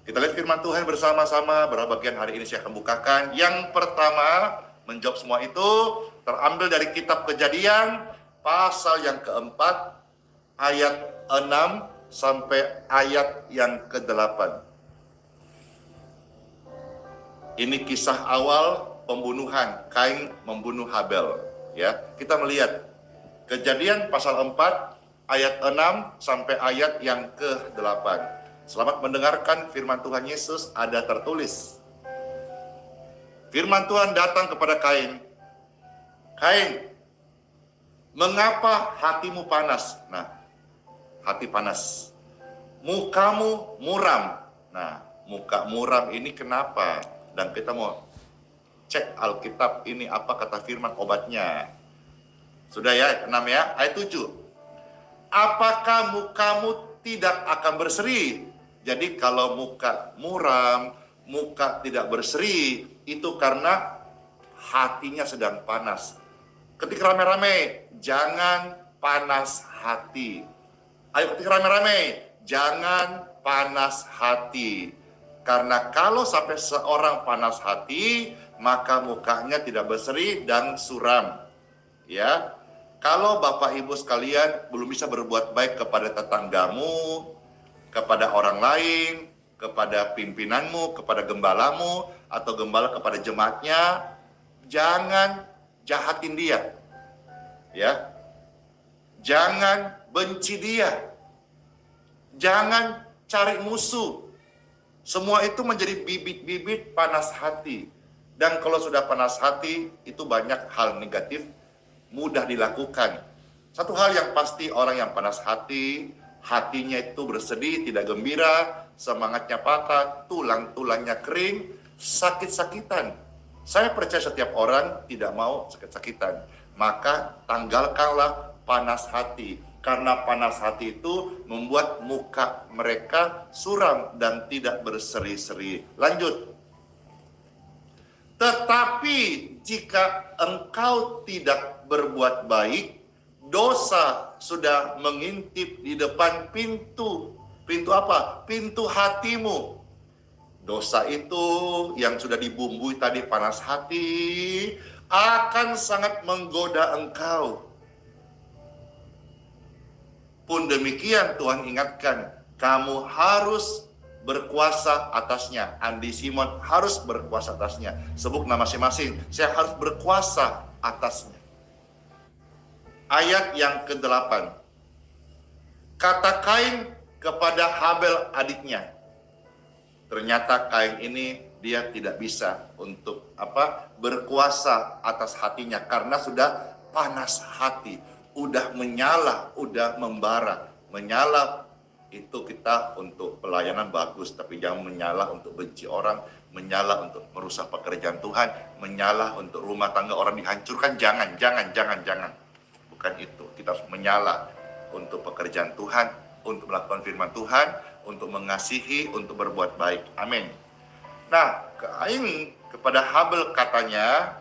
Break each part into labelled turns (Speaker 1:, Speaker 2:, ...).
Speaker 1: Kita lihat firman Tuhan bersama-sama. Berapa bagian hari ini saya akan bukakan. Yang pertama, menjawab semua itu terambil dari kitab Kejadian pasal yang keempat ayat 6 sampai ayat yang ke-8. Ini kisah awal pembunuhan, Kain membunuh Habel. Ya, kita melihat Kejadian pasal 4 ayat 6 sampai ayat yang ke-8. Selamat mendengarkan firman Tuhan Yesus. Ada tertulis, firman Tuhan datang kepada Kain. Kain, mengapa hatimu panas? Nah, hati panas. Mukamu muram. Nah, muka muram ini kenapa? Dan kita mau cek Alkitab ini apa kata firman obatnya. Sudah ya, 6 ya, ayat 7. Apakah mukamu tidak akan berseri? Jadi kalau muka muram, muka tidak berseri, itu karena hatinya sedang panas. Ketika rame-rame, jangan panas hati. Ayo ketika rame-rame, jangan panas hati. Karena kalau sampai seorang panas hati, maka mukanya tidak berseri dan suram. Ya, kalau Bapak Ibu sekalian belum bisa berbuat baik kepada tetanggamu, kepada orang lain, kepada pimpinanmu, kepada gembalamu, atau gembala kepada jemaatnya, jangan jahatin dia. Ya. Jangan benci dia. Jangan cari musuh. Semua itu menjadi bibit-bibit panas hati. Dan kalau sudah panas hati, itu banyak hal negatif mudah dilakukan. Satu hal yang pasti, orang yang panas hati, hatinya itu bersedih, tidak gembira, semangatnya patah, tulang-tulangnya kering, sakit-sakitan. Saya percaya setiap orang tidak mau sakit-sakitan. Maka tanggalkanlah panas hati. Karena panas hati itu membuat muka mereka suram dan tidak berseri-seri. Lanjut. Tetapi jika engkau tidak berbuat baik, dosa sudah mengintip di depan pintu. Pintu apa? Pintu hatimu. Dosa itu yang sudah dibumbui tadi panas hati akan sangat menggoda engkau. Pun demikian Tuhan ingatkan, kamu harus berkuasa atasnya. Andi Simon harus berkuasa atasnya. Sebut nama masing-masing, saya harus berkuasa atasnya. Ayat yang ke-8. Kata Kain kepada Habel adiknya. Ternyata Kain ini dia tidak bisa untuk berkuasa atas hatinya karena sudah panas hati, udah menyala, udah membara. Menyala itu kita untuk pelayanan bagus, tapi jangan menyala untuk benci orang, menyala untuk merusak pekerjaan Tuhan, menyala untuk rumah tangga orang dihancurkan. Jangan. Bukan itu. Kita harus menyala untuk pekerjaan Tuhan, untuk melakukan firman Tuhan, untuk mengasihi, untuk berbuat baik. Amin. Nah, Kain kepada Habel katanya,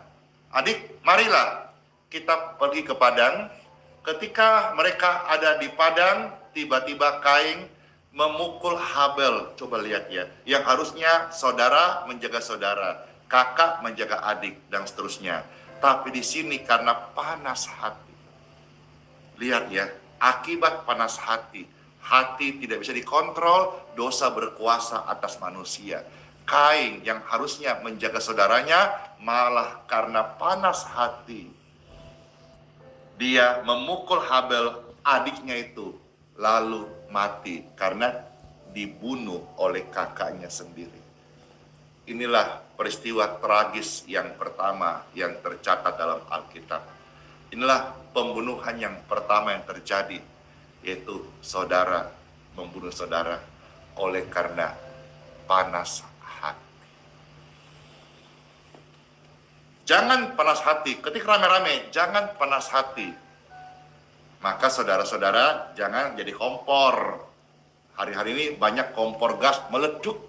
Speaker 1: adik, marilah kita pergi ke padang. Ketika mereka ada di padang, tiba-tiba Kain memukul Habel. Coba lihat ya, yang harusnya saudara menjaga saudara, kakak menjaga adik, dan seterusnya. Tapi di sini karena panas hati. Lihat ya, akibat panas hati. Hati tidak bisa dikontrol, dosa berkuasa atas manusia. Kain yang harusnya menjaga saudaranya, malah karena panas hati, dia memukul Habel, adiknya itu, lalu mati karena dibunuh oleh kakaknya sendiri. Inilah peristiwa tragis yang pertama yang tercatat dalam Alkitab. Inilah pembunuhan yang pertama yang terjadi, yaitu saudara membunuh saudara oleh karena panas hati. Jangan panas hati. Ketika rame-rame, jangan panas hati. Maka saudara-saudara jangan jadi kompor. Hari-hari ini banyak kompor gas meleduk.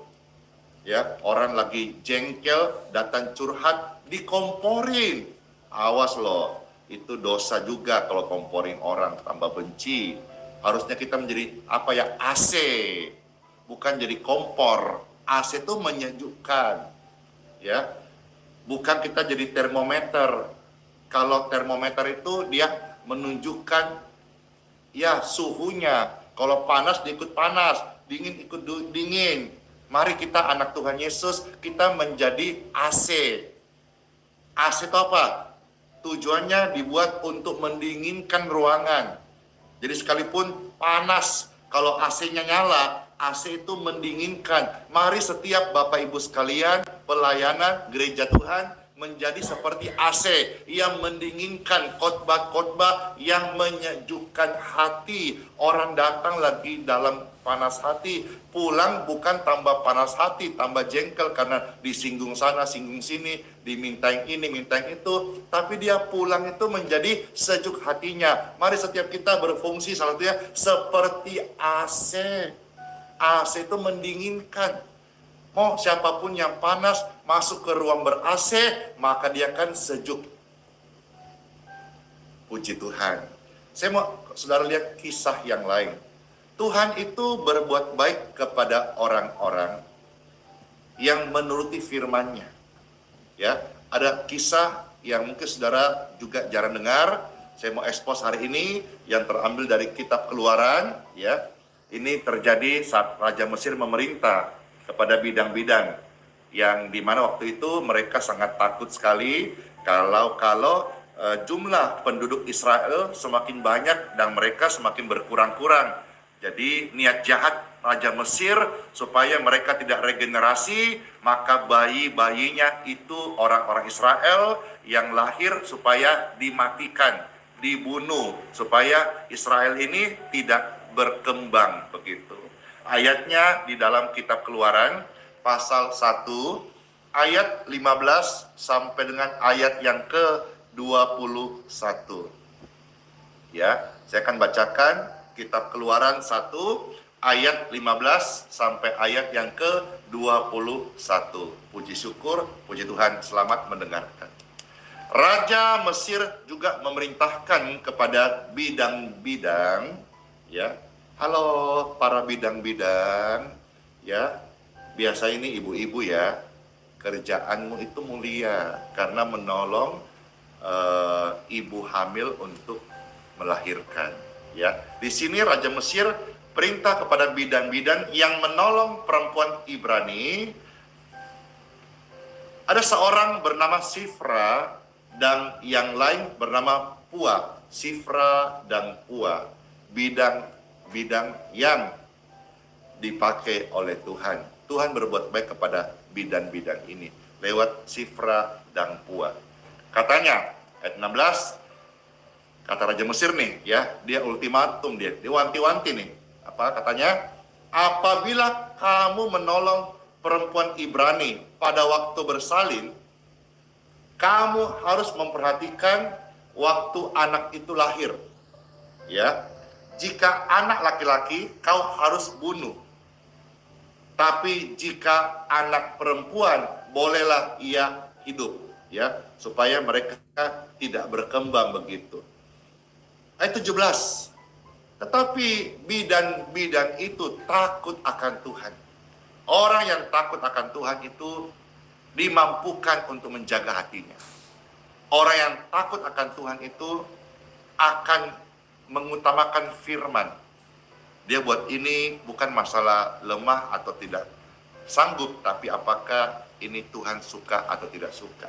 Speaker 1: Ya, orang lagi jengkel, datang curhat, dikomporin. Awas loh. Itu dosa juga kalau komporin orang, tambah benci. Harusnya kita menjadi AC, bukan jadi kompor. AC itu menyejukkan, ya. Bukan kita jadi termometer. Kalau termometer itu dia menunjukkan ya suhunya. Kalau panas diikut panas, dingin ikut dingin. Mari kita anak Tuhan Yesus, kita menjadi AC. AC itu apa? Tujuannya dibuat untuk mendinginkan ruangan. Jadi sekalipun panas, kalau AC-nya nyala, AC itu mendinginkan. Mari setiap Bapak Ibu sekalian, pelayanan gereja Tuhan menjadi seperti AC yang mendinginkan, khotbah-khotbah yang menyejukkan hati. Orang datang lagi dalam panas hati, pulang bukan tambah panas hati, tambah jengkel karena disinggung sana, singgung sini, dimintain ini, mintain itu, tapi dia pulang itu menjadi sejuk hatinya. Mari setiap kita berfungsi salah satunya seperti AC. AC itu mendinginkan. Mau siapapun yang panas masuk ke ruang ber-AC, maka dia akan sejuk. Puji Tuhan. Saya mau saudara lihat kisah yang lain. Tuhan itu berbuat baik kepada orang-orang yang menuruti firman-Nya. Ya, ada kisah yang mungkin saudara juga jarang dengar. Saya mau expose hari ini yang terambil dari kitab Keluaran, ya. Ini terjadi saat Raja Mesir memerintah kepada bidang-bidang yang dimana waktu itu mereka sangat takut sekali kalau jumlah penduduk Israel semakin banyak dan mereka semakin berkurang-kurang. Jadi niat jahat Raja Mesir supaya mereka tidak regenerasi, maka bayi-bayinya itu orang-orang Israel yang lahir supaya dimatikan, dibunuh, supaya Israel ini tidak berkembang begitu. Ayatnya di dalam kitab Keluaran pasal 1 ayat 15 sampai dengan ayat yang ke-21. Ya, saya akan bacakan kitab Keluaran 1 ayat 15 sampai ayat yang ke-21. Puji syukur, puji Tuhan, selamat mendengarkan. Raja Mesir juga memerintahkan kepada bidang-bidang, ya. Halo para bidang-bidang, ya. Biasa ini ibu-ibu ya, kerjaanmu itu mulia karena menolong ibu hamil untuk melahirkan, ya. Di sini Raja Mesir perintah kepada bidang-bidang yang menolong perempuan Ibrani. Ada seorang bernama Sifra dan yang lain bernama Pua. Sifra dan Pua, bidang yang dipakai oleh Tuhan. Tuhan berbuat baik kepada bidang-bidang ini lewat Sifra dan Pua. Katanya ayat 16, kata Raja Mesir nih, ya, dia ultimatum, dia wanti-wanti nih. Apa katanya? Apabila kamu menolong perempuan Ibrani pada waktu bersalin, kamu harus memperhatikan waktu anak itu lahir. Ya. Jika anak laki-laki, kau harus bunuh. Tapi jika anak perempuan, bolehlah ia hidup, ya, supaya mereka tidak berkembang begitu. Ayat 17. Tetapi bidang-bidang itu takut akan Tuhan. Orang yang takut akan Tuhan itu dimampukan untuk menjaga hatinya. Orang yang takut akan Tuhan itu akan mengutamakan firman. Dia buat ini bukan masalah lemah atau tidak sanggup, tapi apakah ini Tuhan suka atau tidak suka.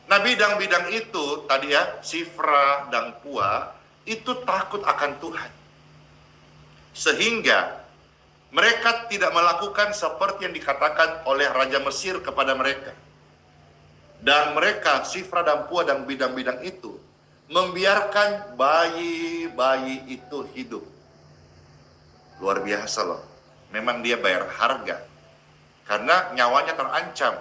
Speaker 1: Nah, bidang-bidang itu tadi ya, Sifra dan Pua itu takut akan Tuhan. Sehingga mereka tidak melakukan seperti yang dikatakan oleh Raja Mesir kepada mereka. Dan mereka, Sifra dan Pua dan bidang-bidang itu membiarkan bayi-bayi itu hidup. Luar biasa loh. Memang dia bayar harga. Karena nyawanya terancam.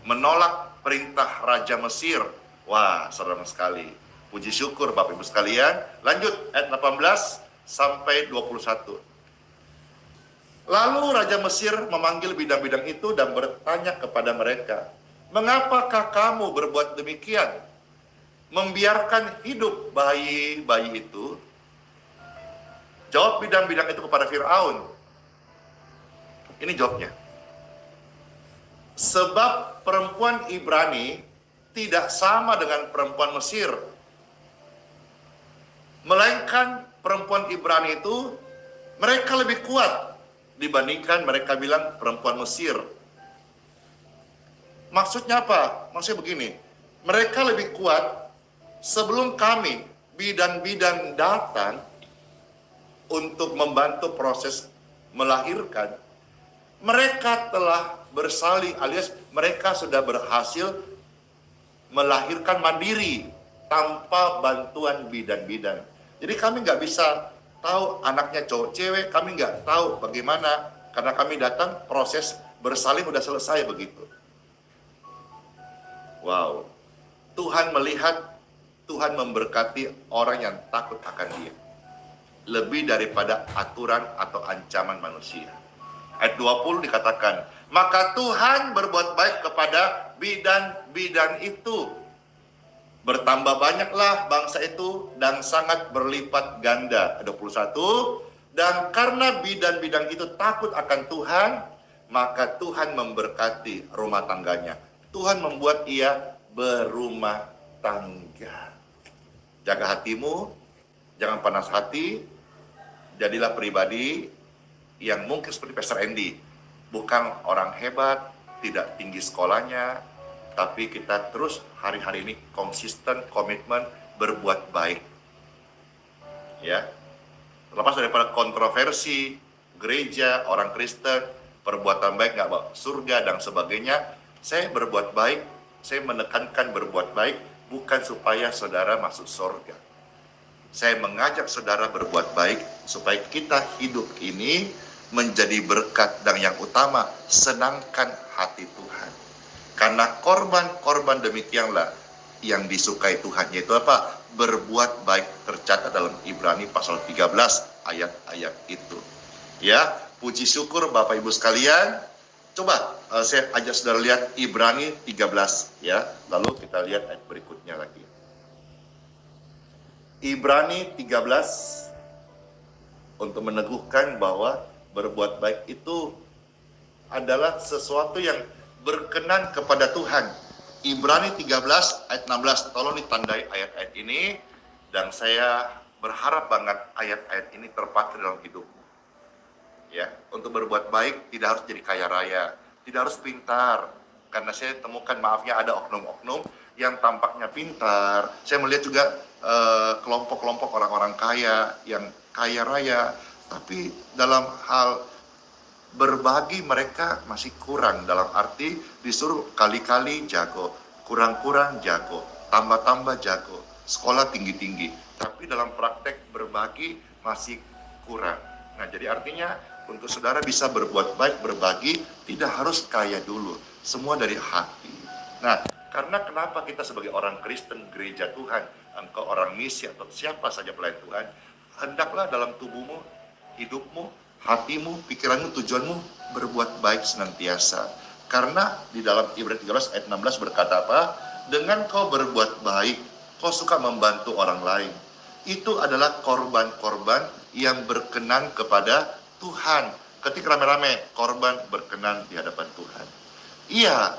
Speaker 1: Menolak perintah Raja Mesir. Wah, serem sekali. Puji syukur Bapak Ibu sekalian. Lanjut ayat 18 sampai 21. Lalu Raja Mesir memanggil bidang-bidang itu dan bertanya kepada mereka, mengapakah kamu berbuat demikian? Membiarkan hidup bayi-bayi itu? Jawab bidang-bidang itu kepada Firaun. Ini jawabnya. Sebab perempuan Ibrani tidak sama dengan perempuan Mesir. Melainkan perempuan Ibrani itu mereka lebih kuat dibandingkan mereka bilang perempuan Mesir. Maksudnya apa? Maksudnya begini, mereka lebih kuat sebelum kami, bidan-bidan datang untuk membantu proses melahirkan, mereka telah bersalin alias mereka sudah berhasil melahirkan mandiri tanpa bantuan bidan-bidan. Jadi kami nggak bisa tahu anaknya cowok cewek, kami nggak tahu bagaimana, karena kami datang proses bersalin udah selesai begitu. Wow, Tuhan melihat, Tuhan memberkati orang yang takut akan Dia lebih daripada aturan atau ancaman manusia. Ayat 20 dikatakan, maka Tuhan berbuat baik kepada bidan-bidan itu. Bertambah banyaklah bangsa itu dan sangat berlipat ganda. 21, dan karena bidan-bidan itu takut akan Tuhan, maka Tuhan memberkati rumah tangganya. Tuhan membuat ia berumah tangga. Jaga hatimu, jangan panas hati, jadilah pribadi yang mungkin seperti Pastor Andy, bukan orang hebat, tidak tinggi sekolahnya, tapi kita terus hari-hari ini konsisten, komitmen, berbuat baik. Ya, terlepas daripada kontroversi, gereja, orang Kristen, perbuatan baik nggak bawa surga dan sebagainya, saya berbuat baik, saya menekankan berbuat baik, bukan supaya saudara masuk surga. Saya mengajak saudara berbuat baik, supaya kita hidup ini menjadi berkat, dan yang utama, senangkan hati Tuhan. Karena korban-korban demikianlah yang disukai Tuhan, yaitu apa? Berbuat baik, tercatat dalam Ibrani pasal 13 ayat-ayat itu. Ya, puji syukur Bapak Ibu sekalian. Coba saya ajak saudara lihat Ibrani 13 ya. Lalu kita lihat ayat berikutnya lagi. Ibrani 13 untuk meneguhkan bahwa berbuat baik itu adalah sesuatu yang berkenan kepada Tuhan. Ibrani 13 ayat 16, tolong ditandai ayat-ayat ini, dan saya berharap banget ayat-ayat ini terpakai dalam hidupmu. Ya, untuk berbuat baik tidak harus jadi kaya raya, tidak harus pintar, karena saya temukan maafnya ada oknum-oknum yang tampaknya pintar. Saya melihat juga kelompok-kelompok orang-orang kaya yang kaya raya, tapi dalam hal berbagi mereka masih kurang, dalam arti disuruh kali-kali jago, kurang-kurang jago, tambah-tambah jago, sekolah tinggi-tinggi, tapi dalam praktek berbagi masih kurang. Nah, jadi artinya untuk saudara bisa berbuat baik, berbagi, tidak harus kaya dulu, semua dari hati. Nah, karena kenapa kita sebagai orang Kristen, gereja Tuhan, engkau orang misi atau siapa saja pelayan Tuhan, hendaklah dalam tubuhmu, hidupmu, hatimu, pikiranmu, tujuanmu berbuat baik senantiasa. Karena di dalam Ibrani 13 ayat 16 berkata apa? Dengan kau berbuat baik, kau suka membantu orang lain. Itu adalah korban-korban yang berkenan kepada Tuhan. Ketika rame-rame, korban berkenan di hadapan Tuhan. Iya,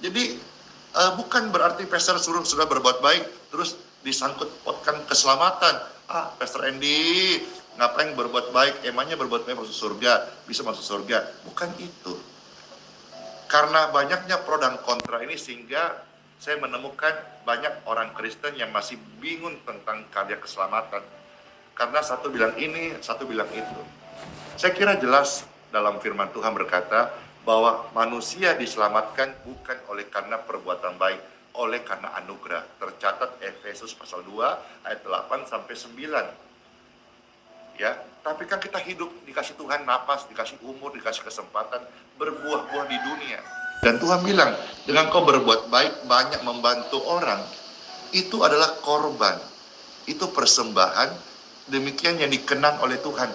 Speaker 1: jadi bukan berarti pastor suruh sudah berbuat baik, terus disangkut pautkan keselamatan. Pastor Andy, ngapain berbuat baik? Emangnya berbuat baik masuk surga? Bisa masuk surga? Bukan itu. Karena banyaknya pro dan kontra ini, sehingga saya menemukan banyak orang Kristen yang masih bingung tentang karya keselamatan. Karena satu bilang ini, satu bilang itu. Saya kira jelas dalam firman Tuhan berkata bahwa manusia diselamatkan bukan oleh karena perbuatan baik, oleh karena anugerah. Tercatat Efesus pasal 2 ayat 8 sampai 9. Ya, tapi kan kita hidup dikasih Tuhan napas, dikasih umur, dikasih kesempatan berbuah-buah di dunia. Dan Tuhan bilang, dengan kau berbuat baik, banyak membantu orang, itu adalah korban, itu persembahan, demikian yang dikenan oleh Tuhan.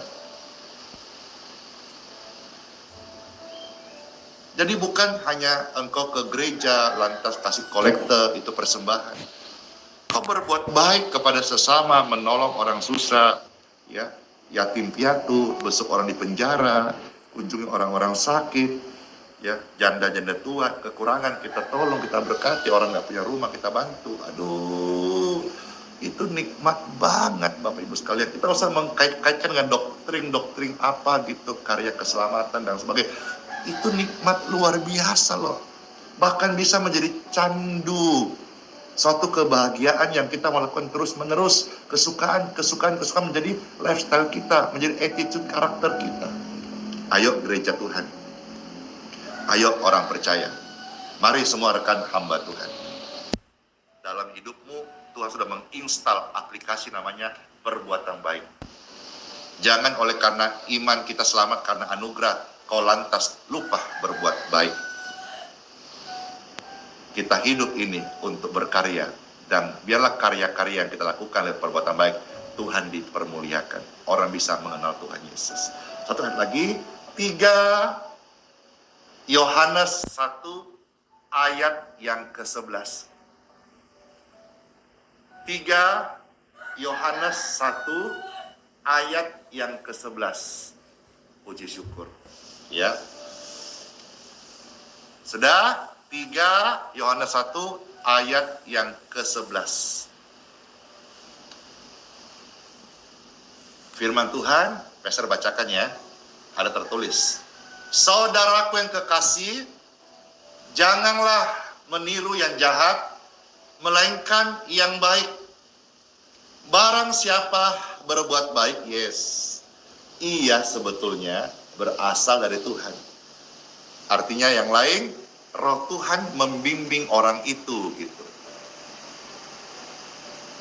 Speaker 1: Jadi bukan hanya engkau ke gereja lantas kasih kolekte, itu persembahan. Kau berbuat baik kepada sesama, menolong orang susah, ya, yatim piatu, besuk orang di penjara, kunjungi orang-orang sakit, Ya, janda-janda tua, kekurangan, kita tolong, kita berkati. Orang nggak punya rumah, kita bantu. Aduh, itu nikmat banget Bapak Ibu sekalian. Kita nggak usah mengkait-kaitkan dengan doktrin apa gitu, karya keselamatan dan sebagainya. Itu nikmat luar biasa loh. Bahkan bisa menjadi candu. Suatu kebahagiaan yang kita melakukan terus-menerus. Kesukaan menjadi lifestyle kita, menjadi attitude karakter kita. Ayo gereja Tuhan. Ayo orang percaya, mari semua rekan hamba Tuhan. Dalam hidupmu, Tuhan sudah menginstal aplikasi namanya perbuatan baik. Jangan oleh karena iman kita selamat karena anugerah, kau lantas lupa berbuat baik. Kita hidup ini untuk berkarya, dan biarlah karya-karya yang kita lakukan lewat perbuatan baik, Tuhan dipermuliakan. Orang bisa mengenal Tuhan Yesus. Satu lagi, 3 Yohanes 1 ayat yang ke-11. 3 Yohanes 1 ayat yang ke-11. Puji syukur. Ya. Sudah? 3 Yohanes 1 ayat yang ke-11. Firman Tuhan, Pastor bacakan ya. Ada tertulis. Saudaraku yang kekasih, janganlah meniru yang jahat, melainkan yang baik. Barang siapa berbuat baik, ia sebetulnya berasal dari Tuhan. Artinya yang lain, Roh Tuhan membimbing orang itu gitu.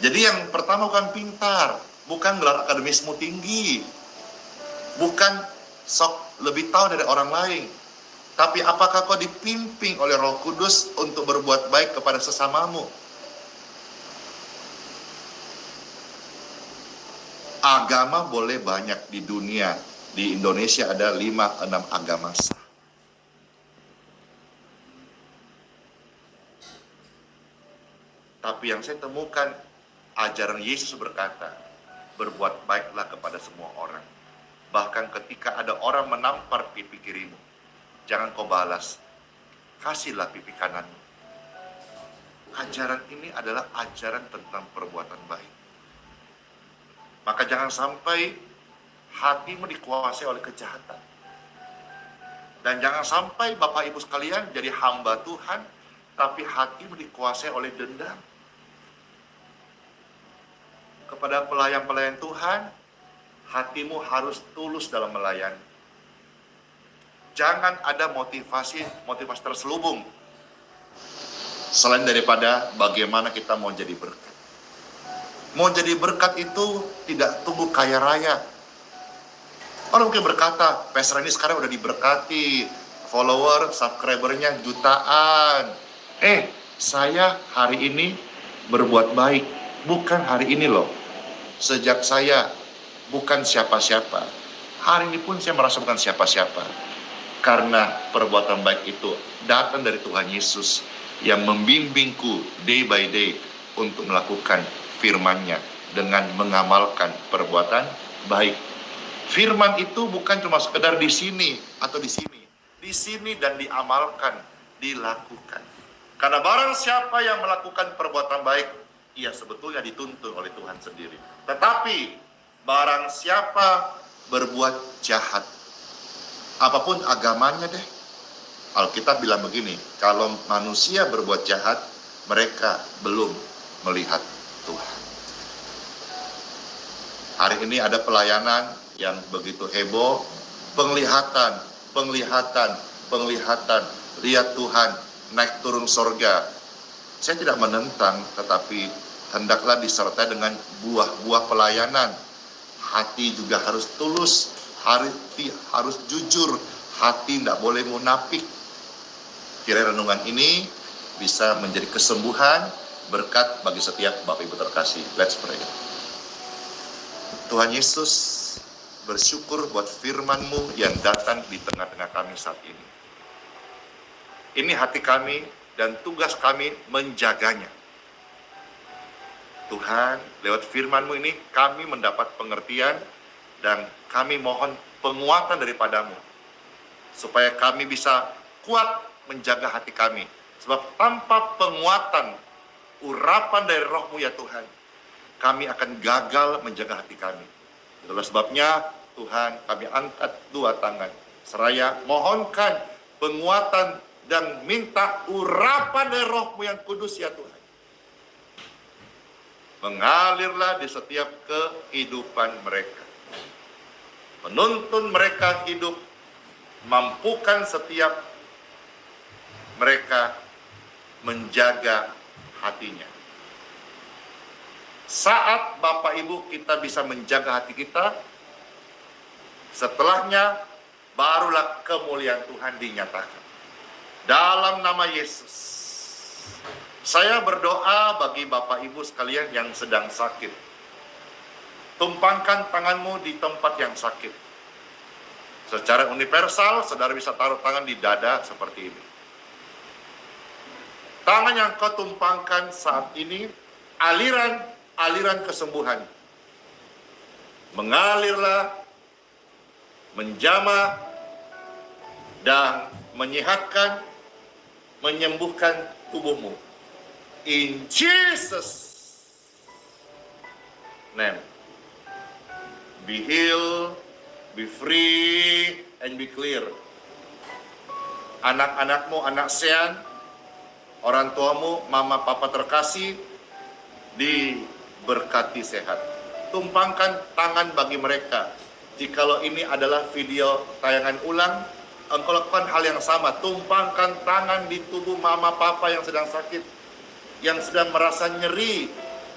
Speaker 1: Jadi yang pertama bukan pintar, bukan gelar akademismu tinggi, bukan sok lebih tahu dari orang lain. Tapi apakah kau dipimpin oleh Roh Kudus untuk berbuat baik kepada sesamamu? Agama boleh banyak di dunia. Di Indonesia ada 5-6 agama sah. Tapi yang saya temukan, ajaran Yesus berkata, berbuat baiklah kepada semua orang. Bahkan ketika ada orang menampar pipi kirimu, jangan kau balas, kasihlah pipi kananmu. Ajaran ini adalah ajaran tentang perbuatan baik. Maka jangan sampai hatimu dikuasai oleh kejahatan. Dan jangan sampai Bapak Ibu sekalian jadi hamba Tuhan, tapi hatimu dikuasai oleh dendam. Kepada pelayan-pelayan Tuhan, hatimu harus tulus dalam melayani. Jangan ada motivasi terselubung. Selain daripada bagaimana kita mau jadi berkat. Mau jadi berkat itu tidak tunggu kaya raya. Orang mungkin berkata, Pastor ini sekarang udah diberkati, follower, subscribernya jutaan. Saya hari ini berbuat baik. Bukan hari ini loh. Sejak saya bukan siapa-siapa. Hari ini pun saya merasa bukan siapa-siapa. Karena perbuatan baik itu datang dari Tuhan Yesus yang membimbingku day by day untuk melakukan firman-Nya dengan mengamalkan perbuatan baik. Firman itu bukan cuma sekedar di sini atau di sini. Di sini dan diamalkan, dilakukan. Karena barang siapa yang melakukan perbuatan baik, ia sebetulnya dituntun oleh Tuhan sendiri. Tetapi barang siapa berbuat jahat, apapun agamanya deh, Alkitab bilang begini, kalau manusia berbuat jahat, mereka belum melihat Tuhan. Hari ini ada pelayanan yang begitu heboh, penglihatan, lihat Tuhan naik turun sorga. Saya tidak menentang, tetapi hendaklah disertai dengan buah-buah pelayanan. Hati juga harus tulus, hati harus jujur, hati tidak boleh munafik. Kiranya renungan ini bisa menjadi kesembuhan, berkat bagi setiap Bapak Ibu terkasih. Let's pray. Tuhan Yesus, bersyukur buat firman-Mu yang datang di tengah-tengah kami saat ini. Ini hati kami dan tugas kami menjaganya. Tuhan, lewat firman-Mu ini kami mendapat pengertian dan kami mohon penguatan daripada-Mu. Supaya kami bisa kuat menjaga hati kami. Sebab tanpa penguatan, urapan dari roh-Mu ya Tuhan, kami akan gagal menjaga hati kami. Itulah sebabnya Tuhan, kami angkat dua tangan, seraya mohonkan penguatan dan minta urapan dari roh-Mu yang kudus ya Tuhan. Mengalirlah di setiap kehidupan mereka. Menuntun mereka hidup, mampukan setiap mereka menjaga hatinya. Saat Bapak Ibu kita bisa menjaga hati kita, setelahnya barulah kemuliaan Tuhan dinyatakan. Dalam nama Yesus, saya berdoa bagi Bapak Ibu sekalian yang sedang sakit. Tumpangkan tanganmu di tempat yang sakit. Secara universal, saudara bisa taruh tangan di dada seperti ini. Tangan yang kau tumpangkan saat ini, aliran kesembuhan. Mengalirlah, menjamah, dan menyehatkan, menyembuhkan tubuhmu. In Jesus' name. Be healed, be free, and be clear. Anak-anakmu, anak sean, orang tuamu, mama papa terkasih, diberkati sehat. Tumpangkan tangan bagi mereka. Jikalau ini adalah video tayangan ulang, engkau lakukan hal yang sama. Tumpangkan tangan di tubuh mama papa yang sedang sakit, yang sedang merasa nyeri,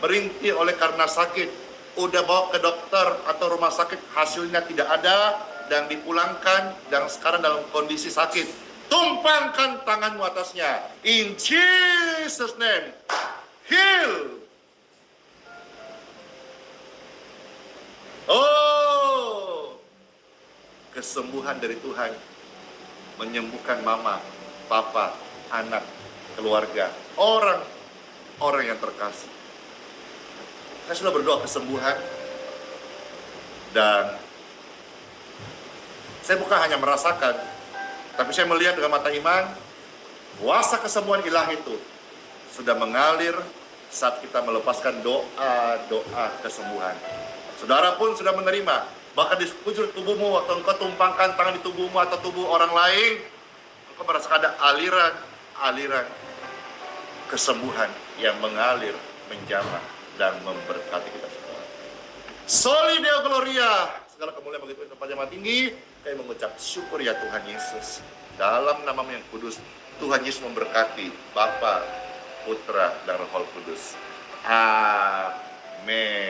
Speaker 1: merintih oleh karena sakit. Udah bawa ke dokter atau rumah sakit, hasilnya tidak ada, dan dipulangkan, dan sekarang dalam kondisi sakit. Tumpangkan tanganmu atasnya. In Jesus' name, heal. Oh, kesembuhan dari Tuhan menyembuhkan mama, papa, anak, keluarga, orang yang terkasih. Saya sudah berdoa kesembuhan, dan saya bukan hanya merasakan, tapi saya melihat dengan mata iman, kuasa kesembuhan ilahi itu sudah mengalir saat kita melepaskan doa-doa kesembuhan. Saudara pun sudah menerima, bahkan di sekujur tubuhmu, waktu engkau tumpangkan tangan di tubuhmu atau tubuh orang lain, engkau merasakan ada aliran kesembuhan yang mengalir, menjamah, dan memberkati kita semua. Soli Deo Gloria, segala kemuliaan bagi Tuhan tempat yang tinggi. Kami mengucap syukur ya Tuhan Yesus. Dalam nama-Mu yang kudus, Tuhan Yesus memberkati Bapa, Putra, dan Roh Kudus. Amin.